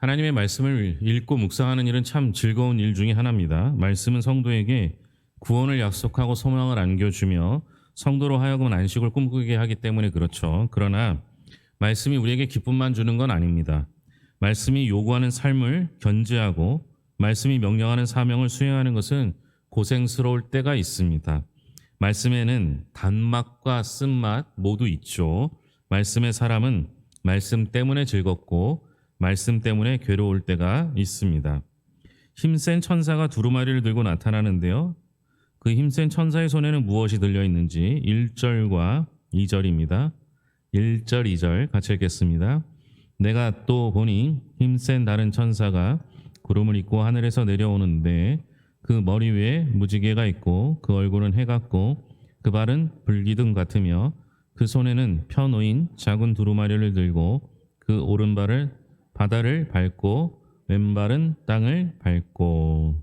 하나님의 말씀을 읽고 묵상하는 일은 참 즐거운 일 중에 하나입니다. 말씀은 성도에게 구원을 약속하고 소망을 안겨주며 성도로 하여금 안식을 꿈꾸게 하기 때문에 그렇죠. 그러나 말씀이 우리에게 기쁨만 주는 건 아닙니다. 말씀이 요구하는 삶을 견지하고 말씀이 명령하는 사명을 수행하는 것은 고생스러울 때가 있습니다. 말씀에는 단맛과 쓴맛 모두 있죠. 말씀의 사람은 말씀 때문에 즐겁고 말씀 때문에 괴로울 때가 있습니다. 힘센 천사가 두루마리를 들고 나타나는데요. 그 힘센 천사의 손에는 무엇이 들려 있는지 1절과 2절입니다. 1절, 2절 같이 읽겠습니다. 내가 또 보니 힘센 다른 천사가 구름을 입고 하늘에서 내려오는데 그 머리 위에 무지개가 있고 그 얼굴은 해 같고 그 발은 불기둥 같으며 그 손에는 펴 놓인 작은 두루마리를 들고 그 오른발을 바다를 밟고 왼발은 땅을 밟고.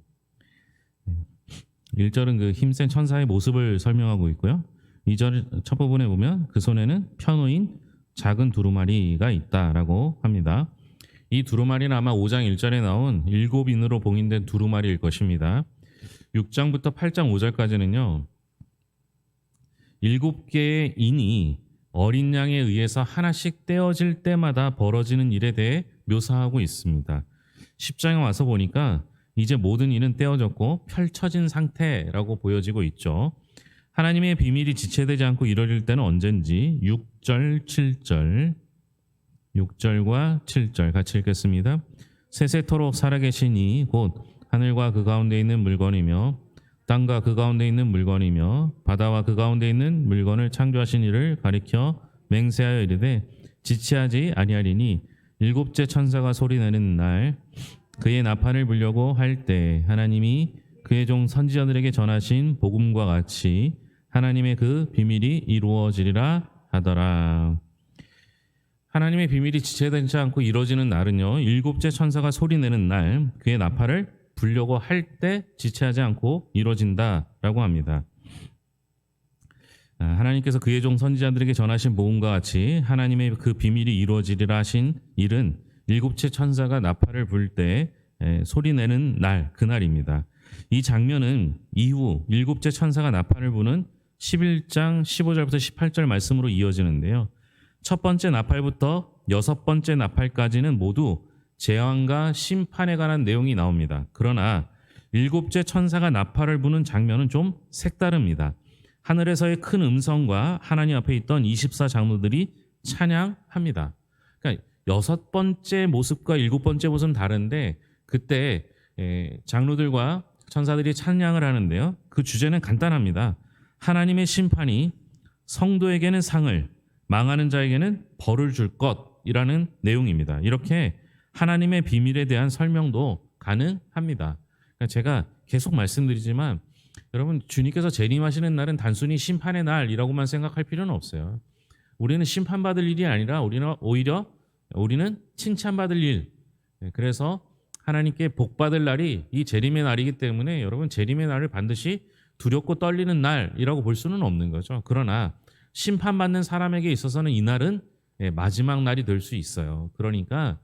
1절은 그 힘센 천사의 모습을 설명하고 있고요. 2절 첫 부분에 보면 그 손에는 펴놓인 작은 두루마리가 있다라고 합니다. 이 두루마리는 아마 5장 1절에 나온 7인으로 봉인된 두루마리일 것입니다. 6장부터 8장 5절까지는요. 7개의 인이 어린 양에 의해서 하나씩 떼어질 때마다 벌어지는 일에 대해 묘사하고 있습니다. 10장에 와서 보니까 이제 모든 일은 떼어졌고 펼쳐진 상태라고 보여지고 있죠. 하나님의 비밀이 지체되지 않고 이루어질 때는 언젠지 6절, 7절, 6절과 7절 같이 읽겠습니다. 세세토록 살아계신 이 곧 하늘과 그 가운데 있는 물건이며 땅과 그 가운데 있는 물건이며 바다와 그 가운데 있는 물건을 창조하신 이를 가리켜 맹세하여 이르되 지체하지 아니하리니 일곱째 천사가 소리내는 날 그의 나팔을 불려고 할 때 하나님이 그의 종 선지자들에게 전하신 복음과 같이 하나님의 그 비밀이 이루어지리라 하더라. 하나님의 비밀이 지체되지 않고 이루어지는 날은요. 7째 천사가 소리내는 날 그의 나팔을 불려고 할 때 지체하지 않고 이루어진다라고 합니다. 하나님께서 그의 종 선지자들에게 전하신 복음과 같이 하나님의 그 비밀이 이루어지리라 하신 일은 7째 천사가 나팔을 불 때 소리내는 날, 그날입니다. 이 장면은 이후 7째 천사가 나팔을 부는 11장 15절부터 18절 말씀으로 이어지는데요. 첫 번째 나팔부터 여섯 번째 나팔까지는 모두 재앙과 심판에 관한 내용이 나옵니다. 그러나 7째 천사가 나팔을 부는 장면은 좀 색다릅니다. 하늘에서의 큰 음성과 하나님 앞에 있던 24장로들이 찬양합니다. 그러니까 여섯 번째 모습과 일곱 번째 모습은 다른데 그때 장로들과 천사들이 찬양을 하는데요. 그 주제는 간단합니다. 하나님의 심판이 성도에게는 상을, 망하는 자에게는 벌을 줄 것이라는 내용입니다. 이렇게 하나님의 비밀에 대한 설명도 가능합니다. 그러니까 제가 계속 말씀드리지만 여러분 주님께서 재림하시는 날은 단순히 심판의 날이라고만 생각할 필요는 없어요. 우리는 심판받을 일이 아니라 우리는 칭찬받을 일. 그래서 하나님께 복받을 날이 이 재림의 날이기 때문에 여러분 재림의 날을 반드시 두렵고 떨리는 날이라고 볼 수는 없는 거죠. 그러나 심판받는 사람에게 있어서는 이 날은 마지막 날이 될 수 있어요. 그러니까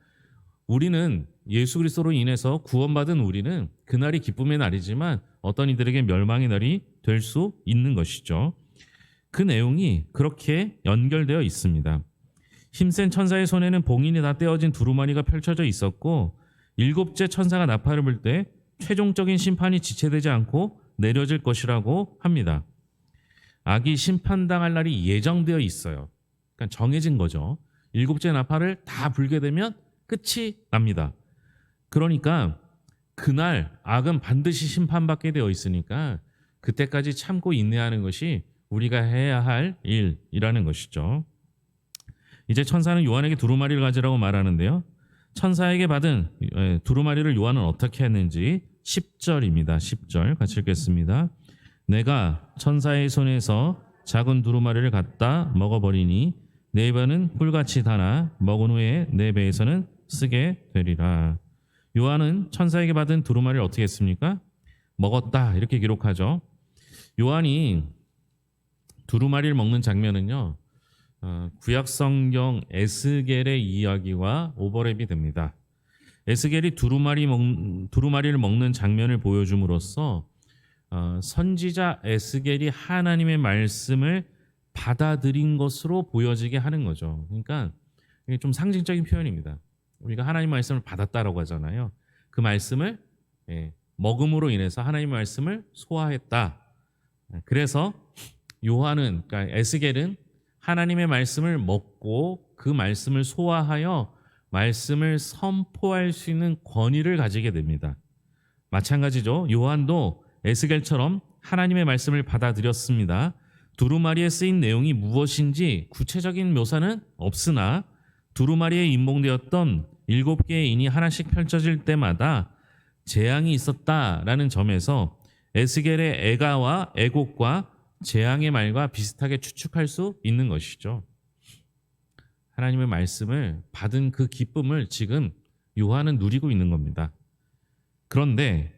우리는 예수 그리스도로 인해서 구원받은 우리는 그날이 기쁨의 날이지만 어떤 이들에게 멸망의 날이 될 수 있는 것이죠. 그 내용이 그렇게 연결되어 있습니다. 힘센 천사의 손에는 봉인이 다 떼어진 두루마리가 펼쳐져 있었고 7째 천사가 나팔을 불 때 최종적인 심판이 지체되지 않고 내려질 것이라고 합니다. 악이 심판당할 날이 예정되어 있어요. 그러니까 정해진 거죠. 7째 나팔을 다 불게 되면 끝이 납니다. 그러니까 그날 악은 반드시 심판받게 되어 있으니까 그때까지 참고 인내하는 것이 우리가 해야 할 일이라는 것이죠. 이제 천사는 요한에게 두루마리를 가지라고 말하는데요. 천사에게 받은 두루마리를 요한은 어떻게 했는지 10절입니다. 10절 같이 읽겠습니다. 내가 천사의 손에서 작은 두루마리를 갖다 먹어버리니 내 입에는 꿀같이 달아 먹은 후에 내 배에서는 쓰게 되리라. 요한은 천사에게 받은 두루마리를 어떻게 했습니까? 먹었다 이렇게 기록하죠. 요한이 두루마리를 먹는 장면은요. 구약 성경 에스겔의 이야기와 오버랩이 됩니다. 에스겔이 두루마리를 먹는 장면을 보여줌으로써 선지자 에스겔이 하나님의 말씀을 받아들인 것으로 보여지게 하는 거죠. 그러니까 이게 좀 상징적인 표현입니다. 우리가 하나님 말씀을 받았다라고 하잖아요. 그 말씀을 먹음으로 인해서 하나님 말씀을 소화했다. 그래서 요한은, 그러니까 에스겔은 하나님의 말씀을 먹고 그 말씀을 소화하여 말씀을 선포할 수 있는 권위를 가지게 됩니다. 마찬가지죠. 요한도 에스겔처럼 하나님의 말씀을 받아들였습니다. 두루마리에 쓰인 내용이 무엇인지 구체적인 묘사는 없으나 두루마리에 인봉되었던 7개의 인이 하나씩 펼쳐질 때마다 재앙이 있었다라는 점에서 에스겔의 애가와 애곡과 재앙의 말과 비슷하게 추측할 수 있는 것이죠. 하나님의 말씀을 받은 그 기쁨을 지금 요한은 누리고 있는 겁니다. 그런데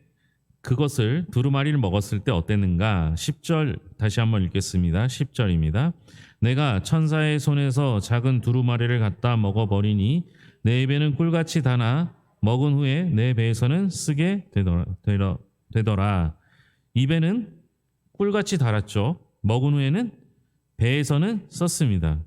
그것을 두루마리를 먹었을 때 어땠는가? 10절 다시 한번 읽겠습니다. 10절입니다. 내가 천사의 손에서 작은 두루마리를 갖다 먹어버리니 내 입에는 꿀같이 다나 먹은 후에 내 배에서는 쓰게 되더라. 입에는 꿀같이 달았죠. 먹은 후에는 배에서는 썼습니다.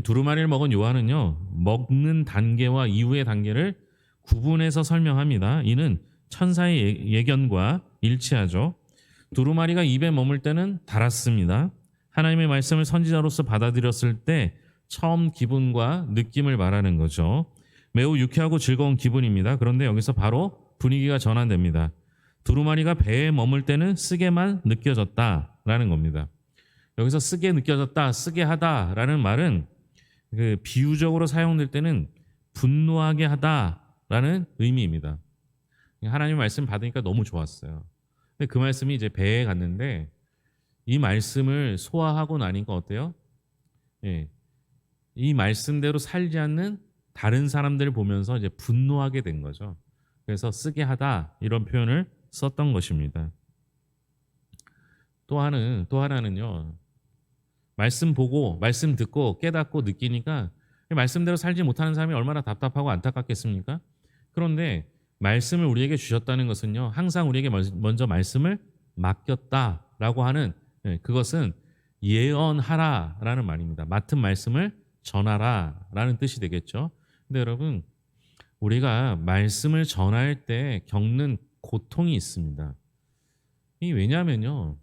두루마리를 먹은 요한은요, 먹는 단계와 이후의 단계를 구분해서 설명합니다. 이는 천사의 예견과 일치하죠. 두루마리가 입에 머물 때는 달았습니다. 하나님의 말씀을 선지자로서 받아들였을 때 처음 기분과 느낌을 말하는 거죠. 매우 유쾌하고 즐거운 기분입니다. 그런데 여기서 바로 분위기가 전환됩니다. 두루마리가 배에 머물 때는 쓰게만 느껴졌다라는 겁니다. 여기서 쓰게 느껴졌다, 쓰게 하다라는 말은 그 비유적으로 사용될 때는 분노하게 하다라는 의미입니다. 하나님의 말씀 받으니까 너무 좋았어요. 근데 그 말씀이 이제 배에 갔는데 이 말씀을 소화하고 나니까 어때요? 이 말씀대로 살지 않는 다른 사람들을 보면서 이제 분노하게 된 거죠. 그래서 쓰게 하다 이런 표현을 썼던 것입니다. 또 하나는요. 말씀 보고 말씀 듣고 깨닫고 느끼니까 말씀대로 살지 못하는 사람이 얼마나 답답하고 안타깝겠습니까? 그런데 말씀을 우리에게 주셨다는 것은요. 항상 우리에게 먼저 말씀을 맡겼다라고 하는 그것은 예언하라라는 말입니다. 맡은 말씀을 전하라라는 뜻이 되겠죠. 근데 여러분 우리가 말씀을 전할 때 겪는 고통이 있습니다. 이 왜냐하면요.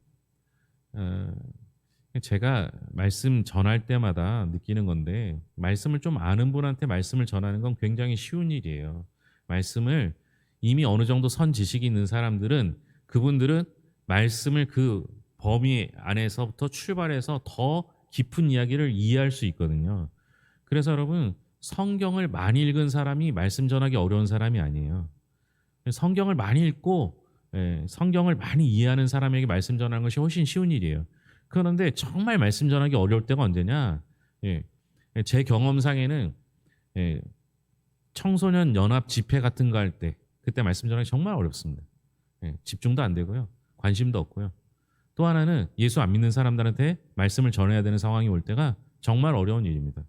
제가 말씀 전할 때마다 느끼는 건데 말씀을 좀 아는 분한테 말씀을 전하는 건 굉장히 쉬운 일이에요. 말씀을 이미 어느 정도 선 지식이 있는 사람들은 그분들은 말씀을 그 범위 안에서부터 출발해서 더 깊은 이야기를 이해할 수 있거든요. 그래서 여러분 성경을 많이 읽은 사람이 말씀 전하기 어려운 사람이 아니에요. 성경을 많이 읽고 성경을 많이 이해하는 사람에게 말씀 전하는 것이 훨씬 쉬운 일이에요. 그런데 정말 말씀 전하기 어려울 때가 언제냐? 제 경험상에는 청소년 연합 집회 같은 거 할 때 그때 말씀 전하기 정말 어렵습니다. 집중도 안 되고요. 관심도 없고요. 또 하나는 예수 안 믿는 사람들한테 말씀을 전해야 되는 상황이 올 때가 정말 어려운 일입니다.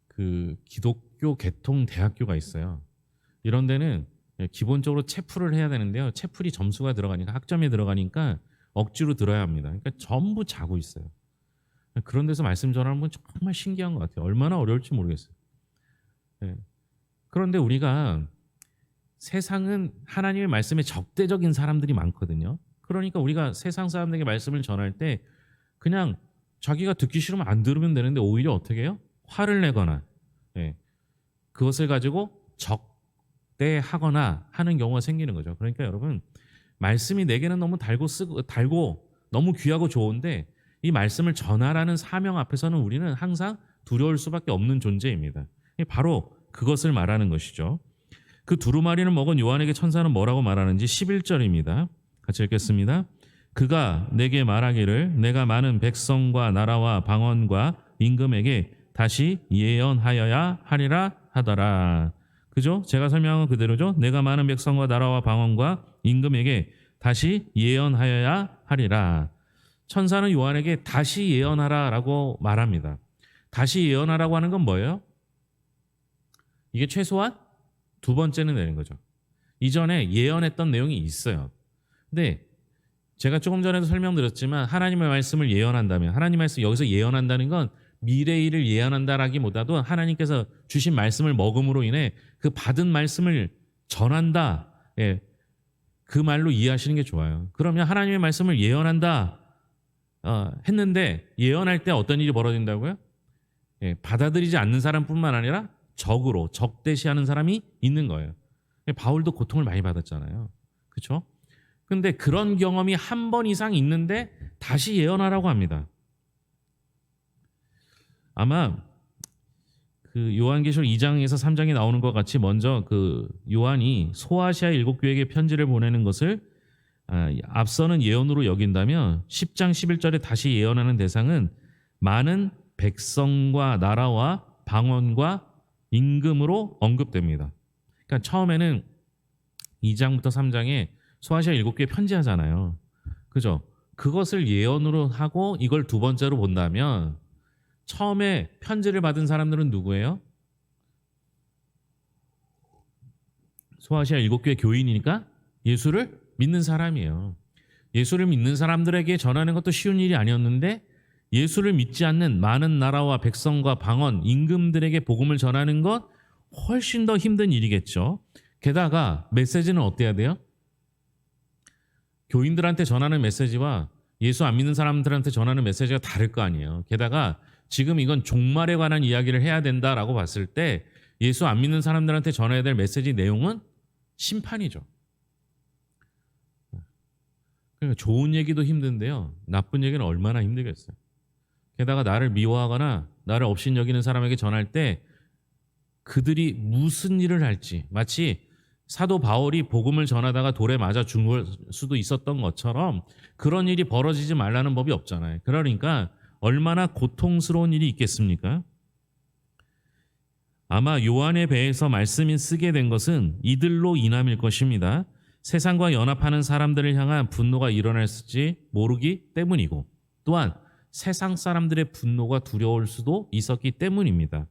그 기독교 개통 대학교가 있어요. 이런 데는 기본적으로 채플을 해야 되는데요. 채플이 점수가 들어가니까 학점에 들어가니까 억지로 들어야 합니다. 그러니까 전부 자고 있어요. 그런 데서 말씀 전하는 건 정말 신기한 것 같아요. 얼마나 어려울지 모르겠어요. 그런데 우리가 세상은 하나님의 말씀에 적대적인 사람들이 많거든요. 그러니까 우리가 세상 사람들에게 말씀을 전할 때 그냥 자기가 듣기 싫으면 안 들으면 되는데 오히려 어떻게 해요? 화를 내거나 그것을 가지고 적대하거나 하는 경우가 생기는 거죠. 그러니까 여러분 말씀이 내게는 너무 달고 너무 귀하고 좋은데 이 말씀을 전하라는 사명 앞에서는 우리는 항상 두려울 수밖에 없는 존재입니다. 바로 그것을 말하는 것이죠. 그 두루마리를 먹은 요한에게 천사는 뭐라고 말하는지 11절입니다. 같이 읽겠습니다. 그가 내게 말하기를 내가 많은 백성과 나라와 방언과 임금에게 다시 예언하여야 하리라 하더라. 그죠? 제가 설명한 그대로죠. 내가 많은 백성과 나라와 방언과 임금에게 다시 예언하여야 하리라. 천사는 요한에게 다시 예언하라라고 말합니다. 다시 예언하라고 하는 건 뭐예요? 이게 최소한 두 번째는 되는 거죠. 이전에 예언했던 내용이 있어요. 근데 제가 조금 전에도 설명드렸지만 하나님의 말씀을 예언한다면, 하나님의 말씀, 여기서 예언한다는 건 미래의 일을 예언한다라기보다도 하나님께서 주신 말씀을 먹음으로 인해 그 받은 말씀을 전한다. 예, 그 말로 이해하시는 게 좋아요. 그러면 하나님의 말씀을 예언한다 했는데 예언할 때 어떤 일이 벌어진다고요? 예, 받아들이지 않는 사람뿐만 아니라 적으로 적대시하는 사람이 있는 거예요. 예, 바울도 고통을 많이 받았잖아요. 그렇죠? 근데 그런 경험이 한 번 이상 있는데 다시 예언하라고 합니다. 아마 그 요한계시록 2장에서 3장에 나오는 것 같이 먼저 그 요한이 소아시아 7교회에게 편지를 보내는 것을 앞서는 예언으로 여긴다면 10장 11절에 다시 예언하는 대상은 많은 백성과 나라와 방언과 임금으로 언급됩니다. 그러니까 처음에는 2장부터 3장에 소아시아 7교회 편지하잖아요. 그죠? 그것을 예언으로 하고 이걸 두 번째로 본다면 처음에 편지를 받은 사람들은 누구예요? 소아시아 7교회 교인이니까 예수를 믿는 사람이에요. 예수를 믿는 사람들에게 전하는 것도 쉬운 일이 아니었는데 예수를 믿지 않는 많은 나라와 백성과 방언, 임금들에게 복음을 전하는 것 훨씬 더 힘든 일이겠죠. 게다가 메시지는 어때야 돼요? 교인들한테 전하는 메시지와 예수 안 믿는 사람들한테 전하는 메시지가 다를 거 아니에요. 게다가 지금 이건 종말에 관한 이야기를 해야 된다라고 봤을 때 예수 안 믿는 사람들한테 전해야 될 메시지 내용은 심판이죠. 그러니까 좋은 얘기도 힘든데요. 나쁜 얘기는 얼마나 힘들겠어요. 게다가 나를 미워하거나 나를 업신여기는 사람에게 전할 때 그들이 무슨 일을 할지, 마치 사도 바울이 복음을 전하다가 돌에 맞아 죽을 수도 있었던 것처럼 그런 일이 벌어지지 말라는 법이 없잖아요. 그러니까 얼마나 고통스러운 일이 있겠습니까? 아마 요한의 배에서 말씀이 쓰게 된 것은 이들로 인함일 것입니다. 세상과 연합하는 사람들을 향한 분노가 일어날지 모르기 때문이고 또한 세상 사람들의 분노가 두려울 수도 있었기 때문입니다.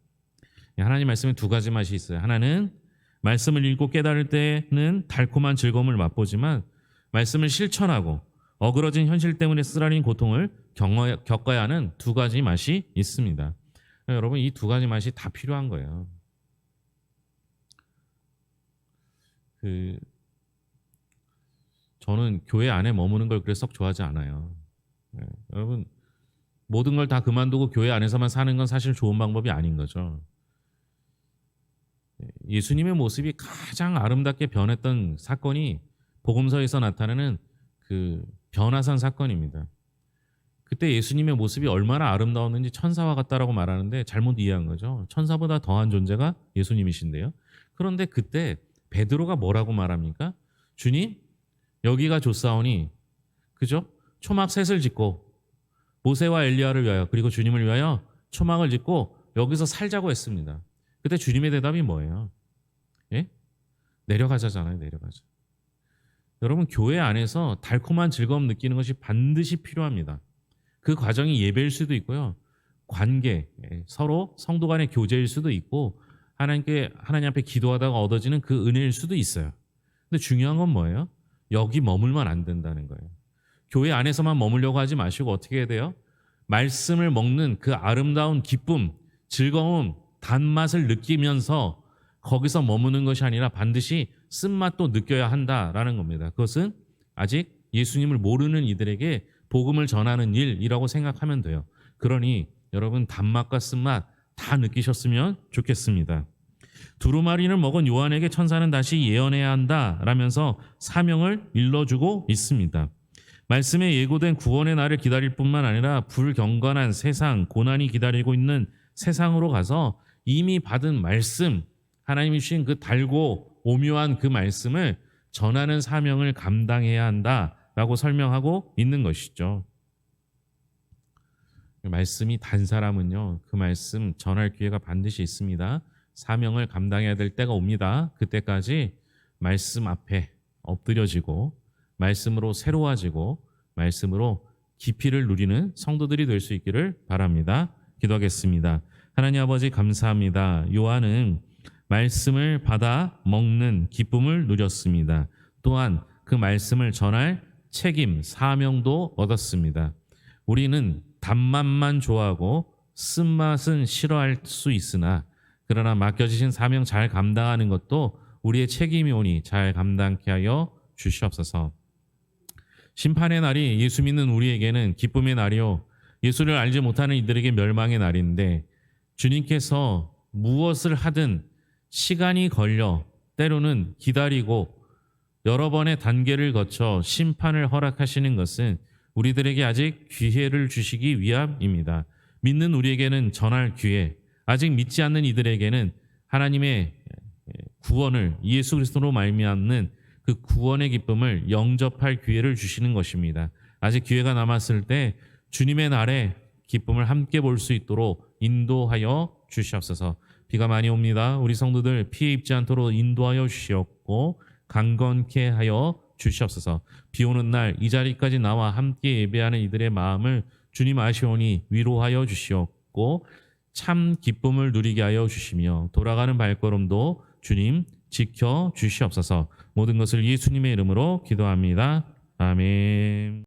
하나님 말씀에 두 가지 맛이 있어요. 하나는 말씀을 읽고 깨달을 때는 달콤한 즐거움을 맛보지만 말씀을 실천하고 어그러진 현실 때문에 쓰라린 고통을 겪어야 하는 두 가지 맛이 있습니다. 여러분 이 두 가지 맛이 다 필요한 거예요. 저는 교회 안에 머무는 걸 그렇게 썩 좋아하지 않아요. 여러분 모든 걸 다 그만두고 교회 안에서만 사는 건 사실 좋은 방법이 아닌 거죠. 예수님의 모습이 가장 아름답게 변했던 사건이 복음서에서 나타나는 그 변화산 사건입니다. 그때 예수님의 모습이 얼마나 아름다웠는지 천사와 같다라고 말하는데 잘못 이해한 거죠. 천사보다 더한 존재가 예수님이신데요. 그런데 그때 베드로가 뭐라고 말합니까? 주님, 여기가 좋사오니, 그죠? 초막 셋을 짓고 모세와 엘리야를 위하여 그리고 주님을 위하여 초막을 짓고 여기서 살자고 했습니다. 그때 주님의 대답이 뭐예요? 예? 내려가자잖아요. 내려가자. 여러분 교회 안에서 달콤한 즐거움 느끼는 것이 반드시 필요합니다. 그 과정이 예배일 수도 있고요. 관계, 서로 성도 간의 교제일 수도 있고 하나님 앞에 기도하다가 얻어지는 그 은혜일 수도 있어요. 근데 중요한 건 뭐예요? 여기 머물면 안 된다는 거예요. 교회 안에서만 머물려고 하지 마시고 어떻게 해야 돼요? 말씀을 먹는 그 아름다운 기쁨, 즐거움, 단맛을 느끼면서 거기서 머무는 것이 아니라 반드시 쓴맛도 느껴야 한다라는 겁니다. 그것은 아직 예수님을 모르는 이들에게 복음을 전하는 일이라고 생각하면 돼요. 그러니 여러분 단맛과 쓴맛 다 느끼셨으면 좋겠습니다. 두루마리를 먹은 요한에게 천사는 다시 예언해야 한다라면서 사명을 일러주고 있습니다. 말씀에 예고된 구원의 날을 기다릴 뿐만 아니라 불경건한 세상, 고난이 기다리고 있는 세상으로 가서 이미 받은 말씀, 하나님이 주신 그 달고 오묘한 그 말씀을 전하는 사명을 감당해야 한다라고 설명하고 있는 것이죠. 말씀이 단 사람은요, 그 말씀 전할 기회가 반드시 있습니다. 사명을 감당해야 될 때가 옵니다. 그때까지 말씀 앞에 엎드려지고 말씀으로 새로워지고 말씀으로 깊이를 누리는 성도들이 될 수 있기를 바랍니다. 기도하겠습니다. 하나님 아버지 감사합니다. 요한은 말씀을 받아 먹는 기쁨을 누렸습니다. 또한 그 말씀을 전할 책임, 사명도 얻었습니다. 우리는 단맛만 좋아하고 쓴맛은 싫어할 수 있으나 그러나 맡겨주신 사명 잘 감당하는 것도 우리의 책임이 오니 잘 감당케 하여 주시옵소서. 심판의 날이 예수 믿는 우리에게는 기쁨의 날이요 예수를 알지 못하는 이들에게 멸망의 날인데 주님께서 무엇을 하든 시간이 걸려 때로는 기다리고 여러 번의 단계를 거쳐 심판을 허락하시는 것은 우리들에게 아직 기회를 주시기 위함입니다. 믿는 우리에게는 전할 기회, 아직 믿지 않는 이들에게는 하나님의 구원을 예수 그리스도로 말미암는 그 구원의 기쁨을 영접할 기회를 주시는 것입니다. 아직 기회가 남았을 때 주님의 날에 기쁨을 함께 볼 수 있도록 인도하여 주시옵소서. 비가 많이 옵니다. 우리 성도들 피해 입지 않도록 인도하여 주시옵고 강건케 하여 주시옵소서. 비 오는 날 이 자리까지 나와 함께 예배하는 이들의 마음을 주님 아시오니 위로하여 주시옵고 참 기쁨을 누리게 하여 주시며 돌아가는 발걸음도 주님 지켜 주시옵소서. 모든 것을 예수님의 이름으로 기도합니다. 아멘.